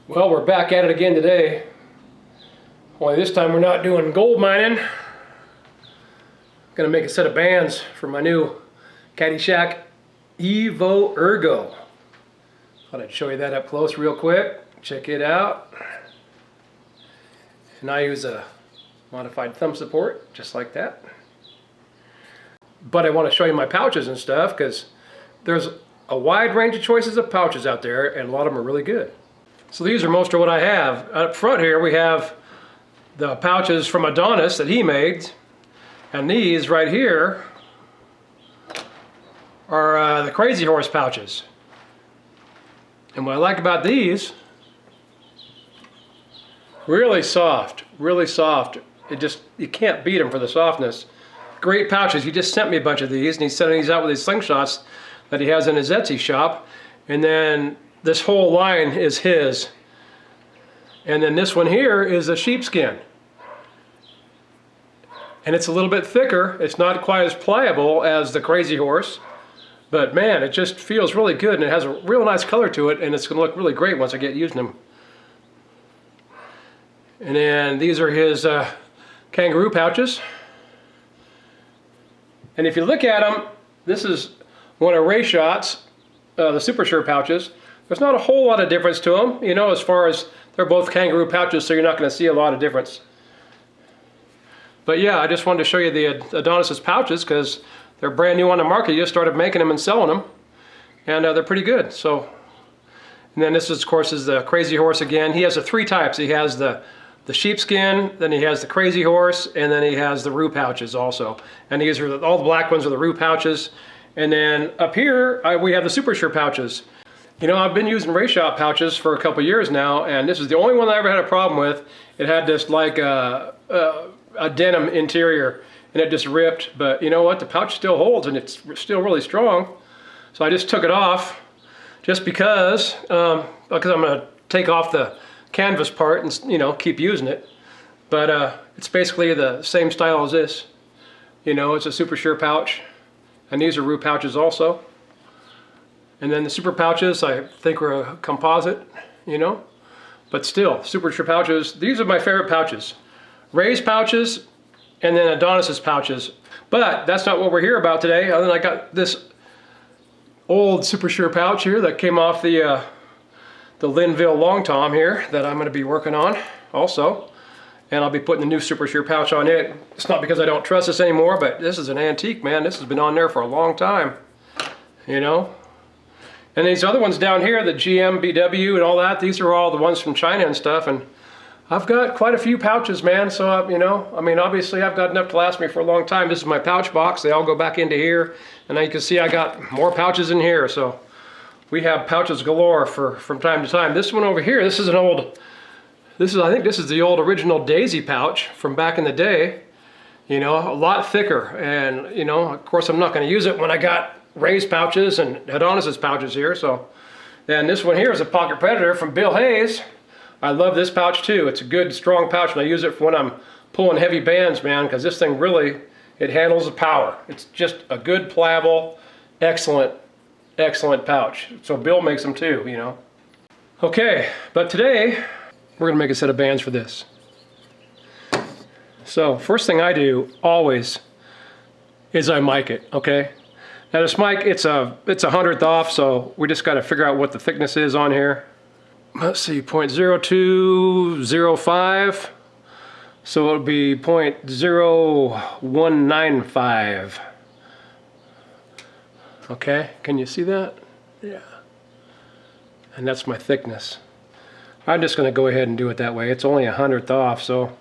Well, we're back at it again today. Only this time we're not doing gold mining. Gonna make a set of bands for my new Caddyshack EVO Ergo. Thought I'd show you that up close real quick. Check it out. And I use a modified thumb support, just like that. But I want to show you my pouches and stuff because there's a wide range of choices of pouches out there, and a lot of them are really good. So these are most of what I have. Up front here we have the pouches from Adonis that he made, and these right here are the Crazy Horse pouches. And what I like about these, really soft, really soft. You can't beat them for the softness. Great pouches. He just sent me a bunch of these, and he's sending these out with his slingshots that he has in his Etsy shop. And then this whole line is his. And then this one here is a sheepskin. And it's a little bit thicker. It's not quite as pliable as the Crazy Horse. But man, it just feels really good, and it has a real nice color to it, and it's going to look really great once I get using them. And then these are his kangaroo pouches. And if you look at them, this is one of Rayshot's, the Supersure pouches. There's not a whole lot of difference to them, you know, as far as they're both kangaroo pouches, so you're not going to see a lot of difference. But yeah, I just wanted to show you the Adonis's pouches because they're brand new on the market. You just started making them and selling them, and they're pretty good. So, and then this is, of course, is the Crazy Horse again. He has the three types. He has the sheepskin, then he has the Crazy Horse, and then he has the roo pouches also. And these are all the black ones are the roo pouches. And then up here we have the Supersure pouches. You know, I've been using Rayshot pouches for a couple years now, and this is the only one I ever had a problem with. It had this like a denim interior, and it just ripped. But you know what? The pouch still holds, and it's still really strong. So I just took it off, just because I'm going to take off the canvas part and, you know, keep using it. But it's basically the same style as this. You know, it's a Supersure pouch, and these are roo pouches also. And then the super pouches, I think, are a composite, you know, but still, Supersure pouches. These are my favorite pouches: Ray's pouches, and then Adonis's pouches. But that's not what we're here about today. Other than I got this old Supersure pouch here that came off the Linville Long Tom here that I'm going to be working on also. And I'll be putting the new Supersure pouch on it. It's not because I don't trust this anymore, but this is an antique, man. This has been on there for a long time, you know. And these other ones down here, the GMBW and all that, these are all the ones from China and stuff. And I've got quite a few pouches, man. So, you know, I mean, obviously I've got enough to last me for a long time. This is my pouch box. They all go back into here. And now you can see I got more pouches in here. So we have pouches galore from time to time. This one over here, this is an old, I think this is the old original Daisy pouch from back in the day. You know, a lot thicker. And, you know, of course I'm not going to use it when I got Ray's pouches and Adonis's pouches here. So, and this one here is a Pocket Predator from Bill Hayes. I love this pouch too. It's a good, strong pouch, and I use it for when I'm pulling heavy bands, man, because this thing really, it handles the power. It's just a good, pliable, excellent pouch. So Bill makes them too, you know. Okay, but today we're gonna make a set of bands for this. So first thing I do always is I mic it, okay? Now this mic, it's a 100th off, so we just got to figure out what the thickness is on here. Let's see, 0.0205, so it would be 0.0195. Okay, can you see that? Yeah. And that's my thickness. I'm just going to go ahead and do it that way. It's only 100th off, so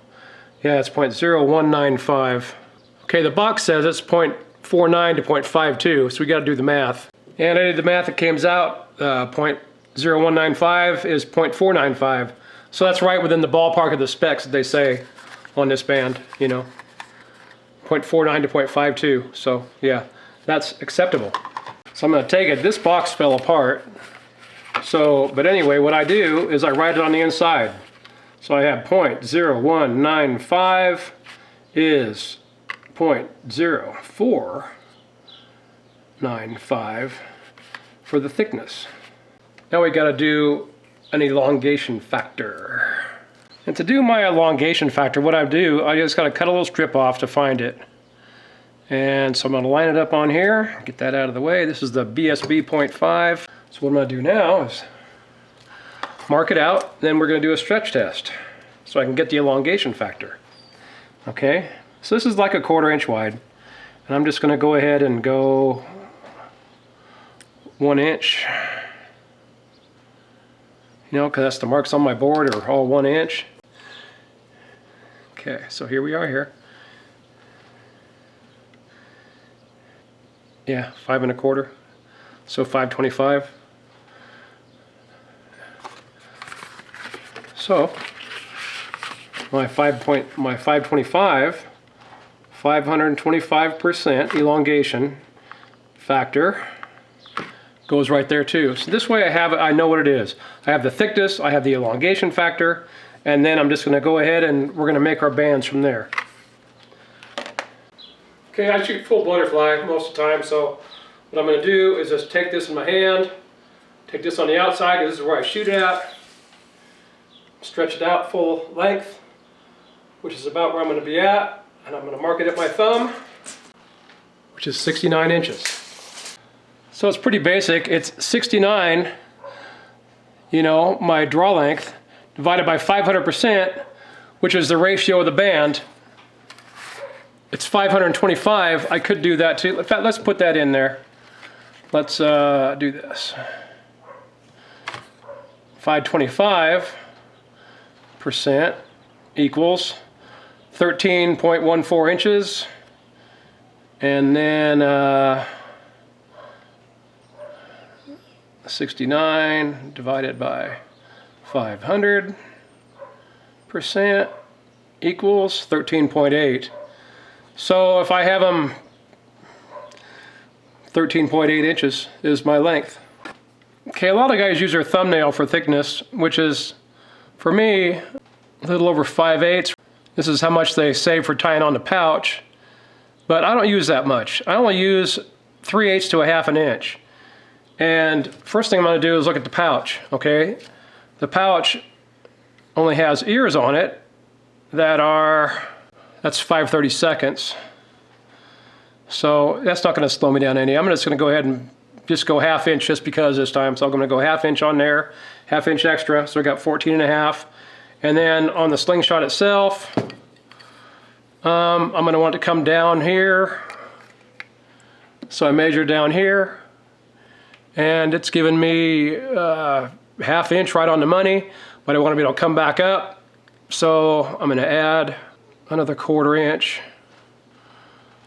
yeah, it's 0.0195. Okay, the box says it's 0.49 to 0.52, so we got to do the math. And I did the math. It comes out 0.0195 is 0.495, so that's right within the ballpark of the specs that they say on this band, you know, 0.49 to 0.52. So yeah, that's acceptable. So I'm going to take it. This box fell apart. So, but anyway, what I do is I write it on the inside. So I have 0.0195 is 0.0495 for the thickness. Now we got to do an elongation factor. And to do my elongation factor, what I do, I just got to cut a little strip off to find it. And so I'm going to line it up on here, get that out of the way. This is the BSB 0.5. So what I'm going to do now is mark it out, then we're going to do a stretch test so I can get the elongation factor. Okay, so this is like a 1/4 inch wide, and I'm just going to go ahead and go 1 inch. You know, because that's the marks on my board are all 1 inch. Okay, so here we are here. Yeah, 5 1/4. So 5/25. So my 525, 525% elongation factor goes right there too. So this way I know what it is. I have the thickness, I have the elongation factor, and then I'm just going to go ahead and we're going to make our bands from there. Okay, I shoot full butterfly most of the time, so what I'm going to do is just take this in my hand, take this on the outside, because this is where I shoot at, stretch it out full length, which is about where I'm going to be at, and I'm going to mark it at my thumb, which is 69 inches. So it's pretty basic. It's 69, you know, my draw length, divided by 500%, which is the ratio of the band. It's 525. I could do that too. In fact, let's put that in there. Let's do this. 525% equals 13.14 inches. And then 69 divided by 500% equals 13.8. So if I have them, 13.8 inches is my length. Okay, a lot of guys use their thumbnail for thickness, which is, for me, a little over 5/8. This is how much they say for tying on the pouch, but I don't use that much. I only use 3/8 to 1/2 inch. And first thing I'm going to do is look at the pouch, okay? The pouch only has ears on it that's 5/32. So that's not going to slow me down any. I'm just going to go ahead and just go 1/2 inch just because this time. So I'm going to go 1/2 inch on there, 1/2 inch extra. So I got 14.5. And then on the slingshot itself, I'm going to want to come down here. So I measure down here, and it's giving me 1/2 inch right on the money, but I want to be able to come back up. So I'm going to add another 1/4 inch.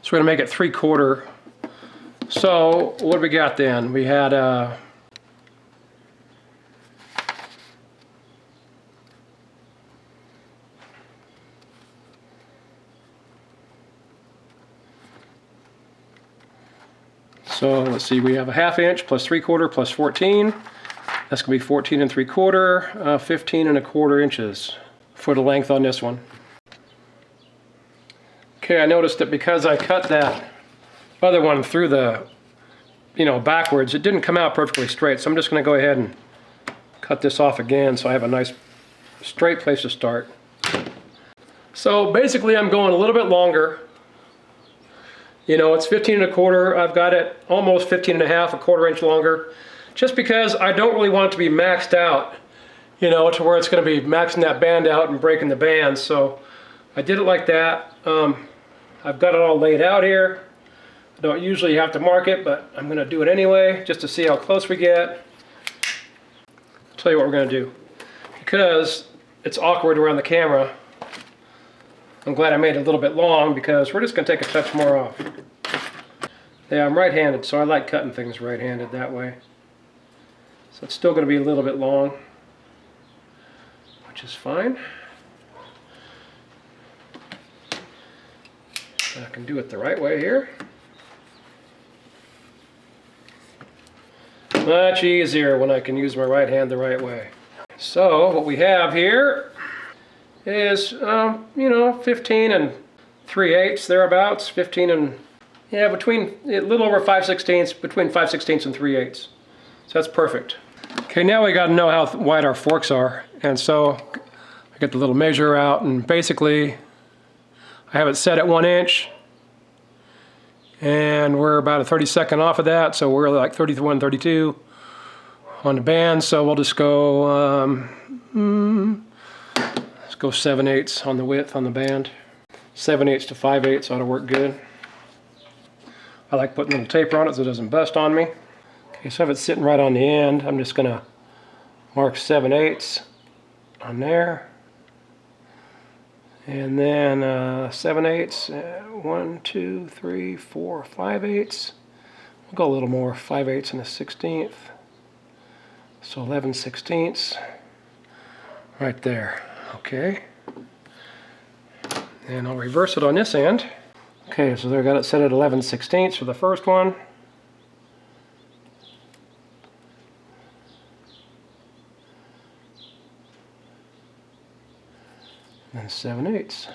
So we're going to make it 3/4. So what do we got then? We had so let's see, we have 1/2 inch plus 3/4 plus 14. That's going to be 14 3/4, 15 1/4 inches for the length on this one. Okay, I noticed that because I cut that other one through the, backwards, it didn't come out perfectly straight. So I'm just going to go ahead and cut this off again so I have a nice straight place to start. So basically I'm going a little bit longer. It's 15 1/4. I've got it almost 15 1/2, 1/4 inch longer, just because I don't really want it to be maxed out, to where it's going to be maxing that band out and breaking the band. So I did it like that. I've got it all laid out here. I don't usually have to mark it, but I'm going to do it anyway, just to see how close we get. I'll tell you what we're going to do. Because it's awkward around the camera, I'm glad I made it a little bit long, because we're just going to take a touch more off. Yeah, I'm right-handed, so I like cutting things right-handed that way. So it's still going to be a little bit long, which is fine. I can do it the right way here. Much easier when I can use my right hand the right way. So what we have here is, 15 3/8 thereabouts. 15 and, between a little over 5/16, between 5/16 and 3/8. So that's perfect. Okay, now we got to know how wide our forks are. And so I get the little measure out, and basically I have it set at 1 inch. And we're about a 32nd off of that, so we're like 31, 32 on the band. So we'll just go, let's go 7/8 on the width on the band. 7/8 to 5/8 ought to work good. I like putting a little taper on it so it doesn't bust on me. Okay, so I have it sitting right on the end. I'm just gonna mark 7/8 on there. And then 7/8, 1, 2, 3, 4, 5/8. We'll go a little more, 5/8 and a 16th. So 11/16 right there. Okay. And I'll reverse it on this end. Okay, so there, I got it set at 11/16 for the first one. And 7/8.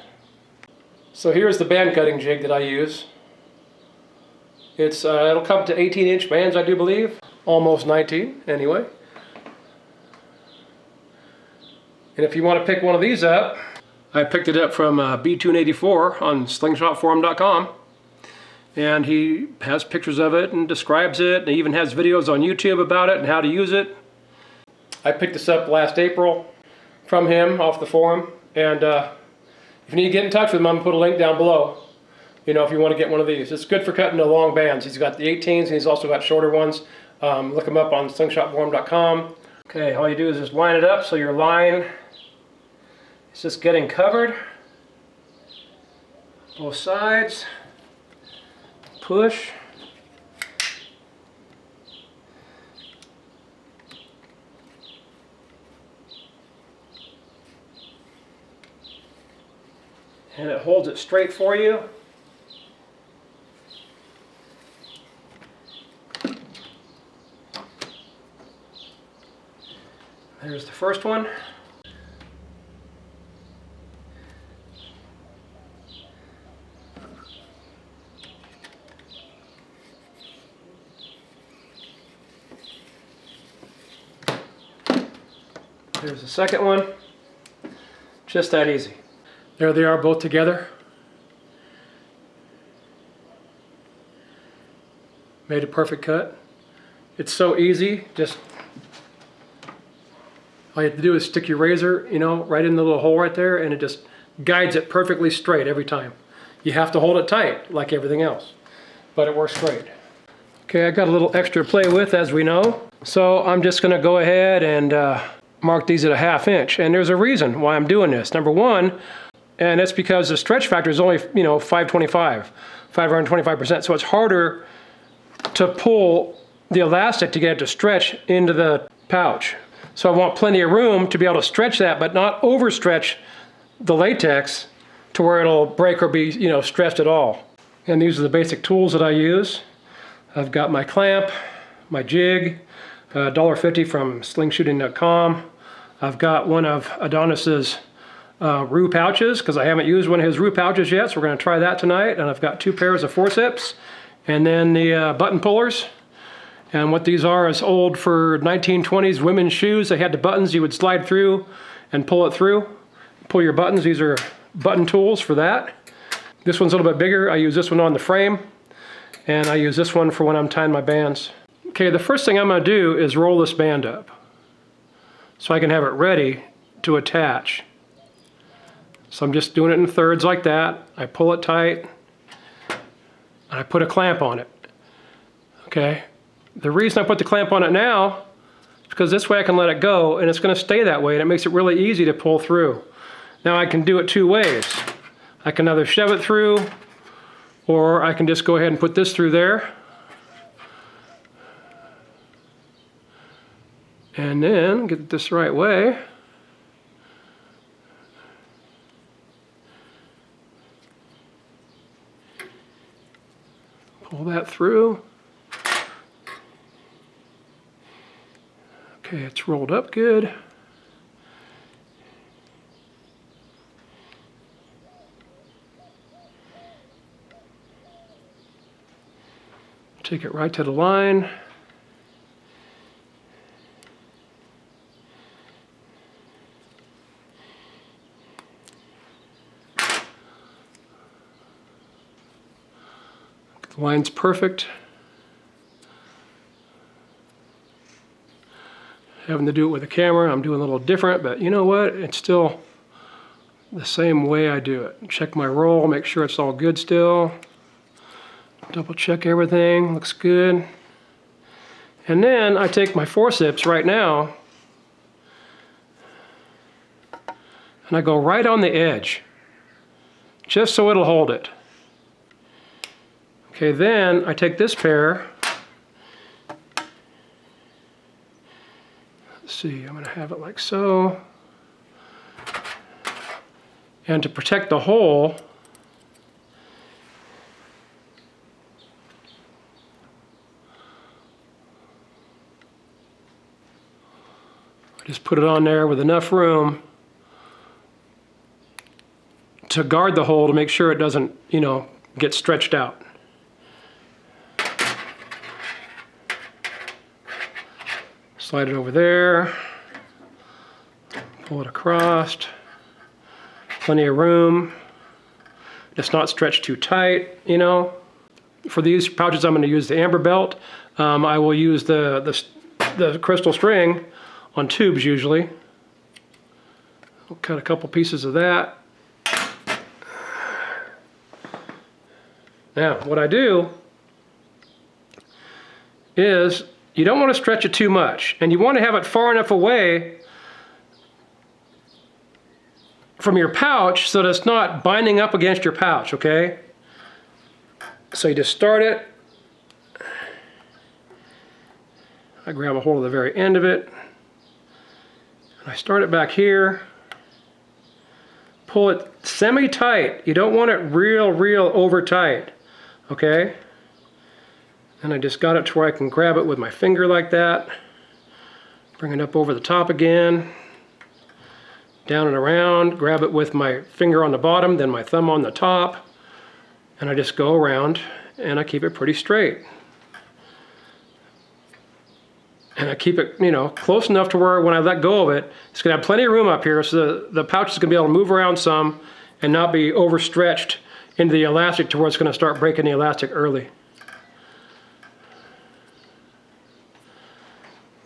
So here's the band cutting jig that I use. It's it'll come to 18-inch bands, I do believe. Almost 19, anyway. And if you want to pick one of these up, I picked it up from B284 on slingshotforum.com. And he has pictures of it and describes it, and he even has videos on YouTube about it and how to use it. I picked this up last April from him off the forum. And if you need to get in touch with him, I'm going to put a link down below. You know, if you want to get one of these. It's good for cutting the long bands. He's got the 18s and he's also got shorter ones. Look him up on slingshotforum.com. Okay, all you do is just line it up so your line is just getting covered. Both sides. Push. And it holds it straight for you. There's the first one. There's the second one. Just that easy. There they are both together. Made a perfect cut. It's so easy. Just all you have to do is stick your razor, you know, right in the little hole right there, and it just guides it perfectly straight every time. You have to hold it tight like everything else, but it works great. Okay, I got a little extra to play with, as we know. So I'm just going to go ahead and mark these at a 1/2 inch. And there's a reason why I'm doing this. Number one, and that's because the stretch factor is only, you know, 525%. So it's harder to pull the elastic to get it to stretch into the pouch. So I want plenty of room to be able to stretch that, but not overstretch the latex to where it'll break or be, you know, stressed at all. And these are the basic tools that I use. I've got my clamp, my jig, $1.50 from slingshooting.com. I've got one of Adonis's Rue pouches, because I haven't used one of his Rue pouches yet, so we're going to try that tonight. And I've got 2 pairs of forceps, and then the button pullers. And what these are is old for 1920s women's shoes. They had the buttons you would slide through and pull it through. Pull your buttons. These are button tools for that. This one's a little bit bigger. I use this one on the frame, and I use this one for when I'm tying my bands. Okay, the first thing I'm going to do is roll this band up so I can have it ready to attach. So I'm just doing it in thirds like that. I pull it tight, and I put a clamp on it. Okay, the reason I put the clamp on it now is because this way I can let it go, and it's going to stay that way, and it makes it really easy to pull through. Now I can do it 2 ways. I can either shove it through, or I can just go ahead and put this through there. And then get it this right way. Pull that through. Okay, it's rolled up good. Take it right to the line. Line's perfect. Having to do it with a camera, I'm doing a little different, but you know what? It's still the same way I do it. Check my roll, make sure it's all good still. Double check everything, looks good. And then I take my forceps right now and I go right on the edge, just so it'll hold it. Okay, then I take this pair. Let's see, I'm gonna have it like so. And to protect the hole, I just put it on there with enough room to guard the hole to make sure it doesn't, you know, get stretched out. Slide it over there, pull it across, plenty of room. It's not stretched too tight, you know. For these pouches, I'm going to use the amber belt. I will use the crystal string on tubes usually. I'll cut a couple pieces of that. Now, what I do is you don't want to stretch it too much, and you want to have it far enough away from your pouch so that it's not binding up against your pouch, okay? So you just start it. I grab a hold of the very end of it. And I start it back here. Pull it semi-tight. You don't want it real over tight, okay? And I just got it to where I can grab it with my finger like that. Bring it up over the top again. Down and around. Grab it with my finger on the bottom, then my thumb on the top. And I just go around and I keep it pretty straight. And I keep it, you know, close enough to where when I let go of it, it's going to have plenty of room up here, so the pouch is going to be able to move around some and not be overstretched into the elastic to where it's going to start breaking the elastic early.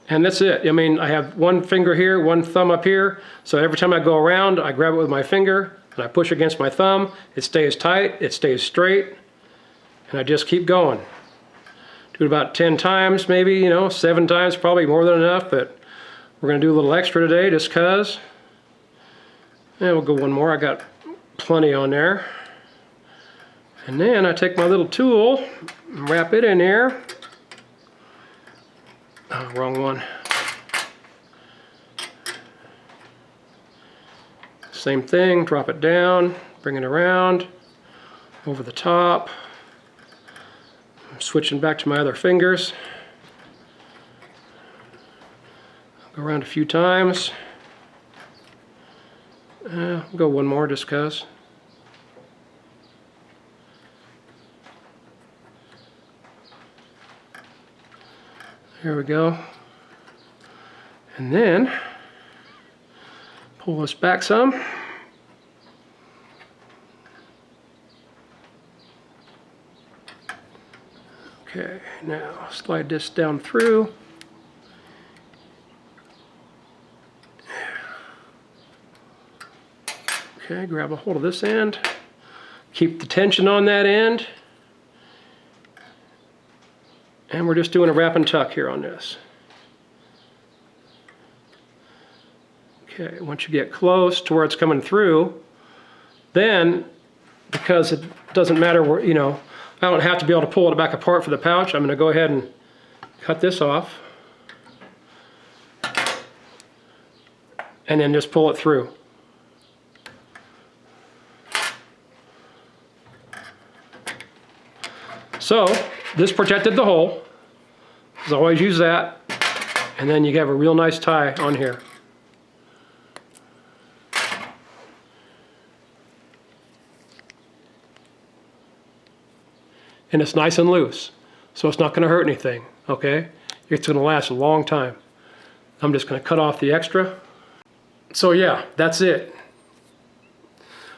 And that's it. I mean, I have one finger here, one thumb up here, so every time I go around, I grab it with my finger, and I push against my thumb. It stays tight, it stays straight, and I just keep going. Do it about 10 times, maybe, you know, 7 times, probably more than enough, but we're going to do a little extra today just because. And we'll go one more. I got plenty on there. And then I take my little tool and wrap it in here. Oh, wrong one. Same thing, drop it down, bring it around, over the top. I'm switching back to my other fingers. Go around a few times. I'll go one more just because. Here we go. And then pull this back some. Okay, now slide this down through. Okay, grab a hold of this end. Keep the tension on that end. And we're just doing a wrap and tuck here on this. Okay, once you get close to where it's coming through, then, because it doesn't matter where, you know, I don't have to be able to pull it back apart for the pouch, I'm going to go ahead and cut this off. And then just pull it through. So, this protected the hole. So always use that. And then you have a real nice tie on here. And it's nice and loose, so it's not going to hurt anything, okay? It's going to last a long time. I'm just going to cut off the extra. So yeah, that's it.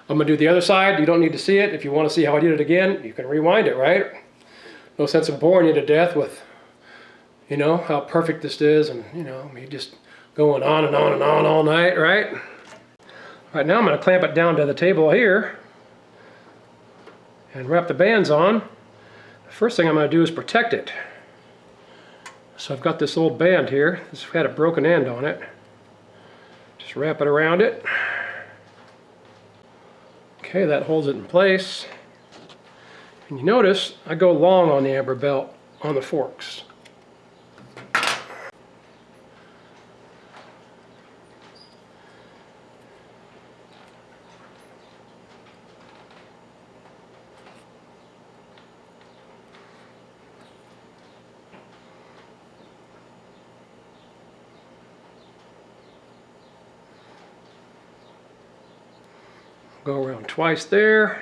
I'm going to do the other side. You don't need to see it. If you want to see how I did it again, you can rewind it, right? no sense in boring you to death with, you know, how perfect this is, and, you know, me just going on and on and on all night, right? All right, now I'm going to clamp it down to the table here and wrap the bands on. The first thing I'm going to do is protect it. So I've got this old band here. It's got a broken end on it. Just wrap it around it. Okay, that holds it in place. And you notice I go long on the amber belt on the forks. Go around twice there.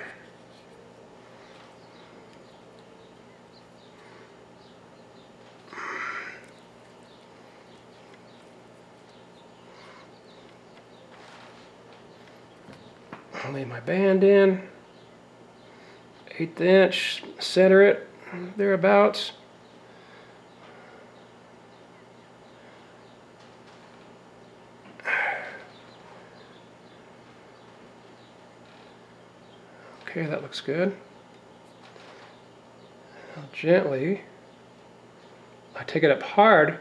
I'll lay my band in, 1/8 inch, center it thereabouts. Okay, that looks good. Now gently, I take it up hard,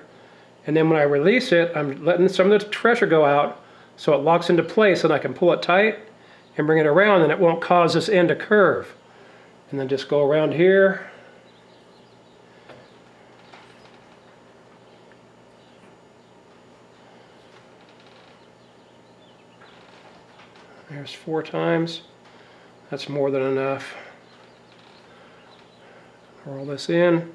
and then when I release it, I'm letting some of the pressure go out so it locks into place, and I can pull it tight and bring it around, and it won't cause this end to curve. And then just go around here. There's 4 times. That's more than enough. Roll this in.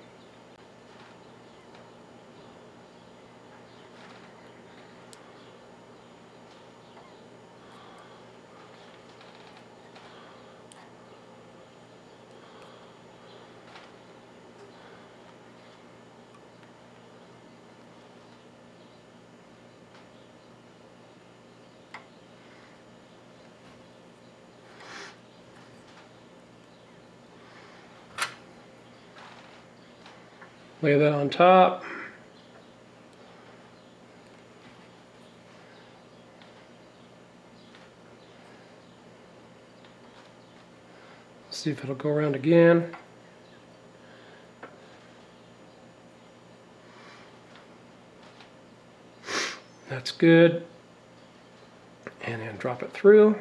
Lay that on top. See if it'll go around again. That's good. And then drop it through.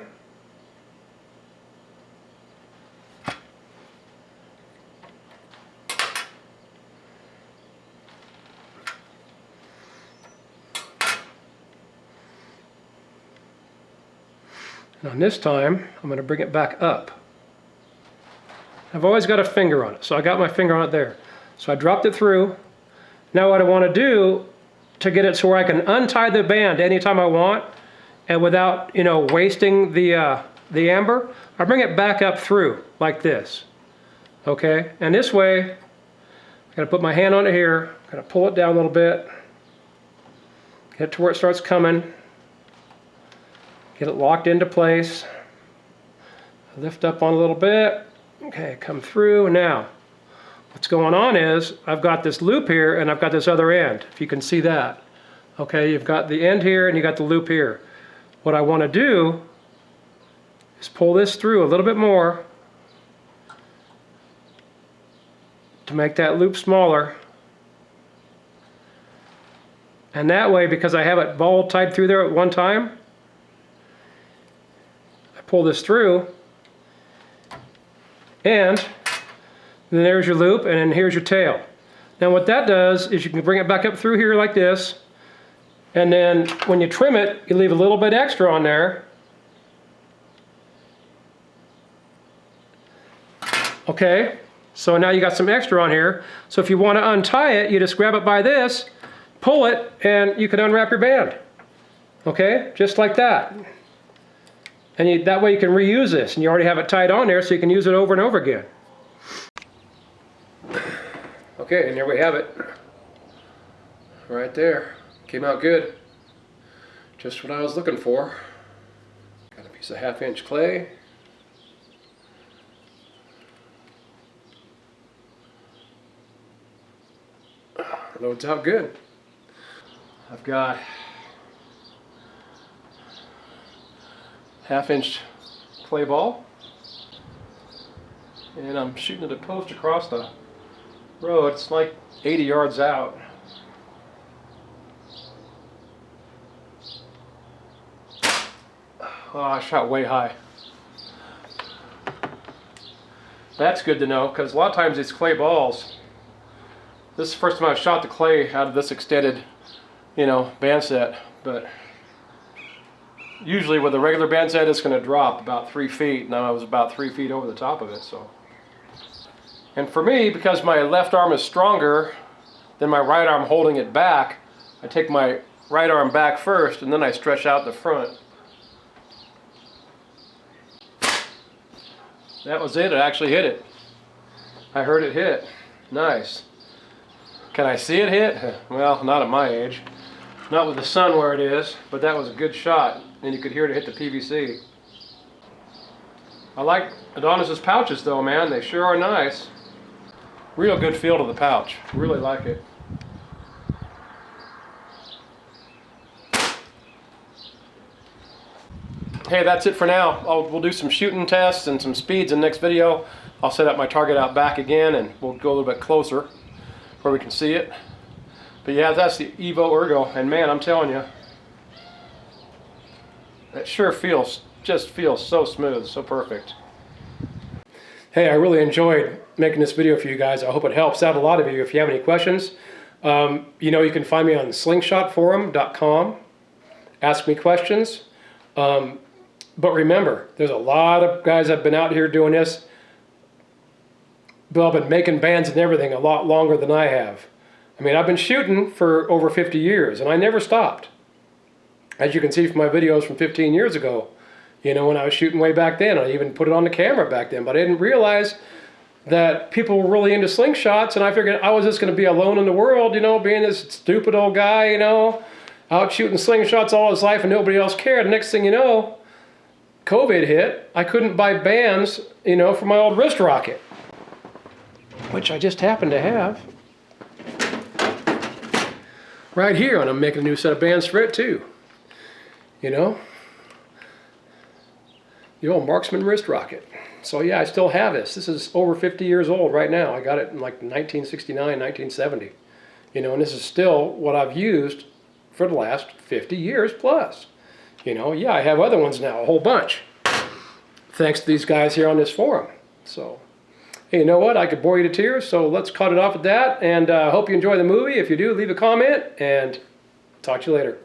And this time, I'm going to bring it back up. I've always got a finger on it, so I got my finger on it there. So I dropped it through. Now what I want to do to get it so where I can untie the band anytime I want, and without, you know, wasting the amber, I bring it back up through like this. Okay, and this way, I'm going to put my hand on it here, I'm going to pull it down a little bit, get it to where it starts coming. Get it locked into place. Lift up on a little bit. Okay, come through. Now, what's going on is I've got this loop here and I've got this other end, if you can see that. Okay, you've got the end here and you got the loop here. What I want to do is pull this through a little bit more to make that loop smaller. And that way, because I have it ball tied through there at one time, pull this through, and then there's your loop, and then here's your tail. Now what that does is you can bring it back up through here like this, and then when you trim it, you leave a little bit extra on there. Okay, so now you got some extra on here. So if you want to untie it, you just grab it by this, pull it, and you can unwrap your band. Okay, just like that. And that way you can reuse this, and you already have it tied on there, so you can use it over and over again. Okay, and there we have it. Right there. Came out good. Just what I was looking for. Got a piece of 1/2 inch clay. loads out good. I've got 1/2-inch clay ball, and I'm shooting at a post across the road. It's like 80 yards out. Oh, I shot way high. That's good to know, because a lot of times these clay balls, this is the first time I've shot the clay out of this extended, band set, but usually with a regular band set it's going to drop about 3 feet. Now I was about 3 feet over the top of it. So, and for me, because my left arm is stronger than my right arm holding it back, I take my right arm back first and then I stretch out the front. That was it. It actually hit it. I heard it hit. Nice. Can I see it hit? Well, not at my age. Not with the sun where it is, but that was a good shot, and you could hear it hit the PVC. I like Adonis's pouches though, man. They sure are nice. Real good feel to the pouch. Really like it. Hey, that's it for now. We'll do some shooting tests and some speeds in the next video. I'll set up my target out back again and we'll go a little bit closer where we can see it. But yeah, that's the EVO Ergo, and man, I'm telling you, it sure just feels so smooth, so perfect. Hey, I really enjoyed making this video for you guys. I hope it helps out a lot of you. If you have any questions, you can find me on slingshotforum.com. Ask me questions. But remember, there's a lot of guys that have been out here doing this. Well, been making bands and everything a lot longer than I have. I mean, I've been shooting for over 50 years, and I never stopped. As you can see from my videos from 15 years ago, when I was shooting way back then. I even put it on the camera back then, but I didn't realize that people were really into slingshots, and I figured I was just going to be alone in the world, being this stupid old guy, out shooting slingshots all his life and nobody else cared. Next thing you know, COVID hit. I couldn't buy bands, for my old wrist rocket, which I just happen to have right here, and I'm making a new set of bands for it too. The old Marksman wrist rocket. So yeah, I still have this. This is over 50 years old right now. I got it in like 1969, 1970. And this is still what I've used for the last 50 years plus. Yeah, I have other ones now, a whole bunch, thanks to these guys here on this forum. So, hey, you know what? I could bore you to tears, so let's cut it off at that. And I hope you enjoy the movie. If you do, leave a comment, and talk to you later.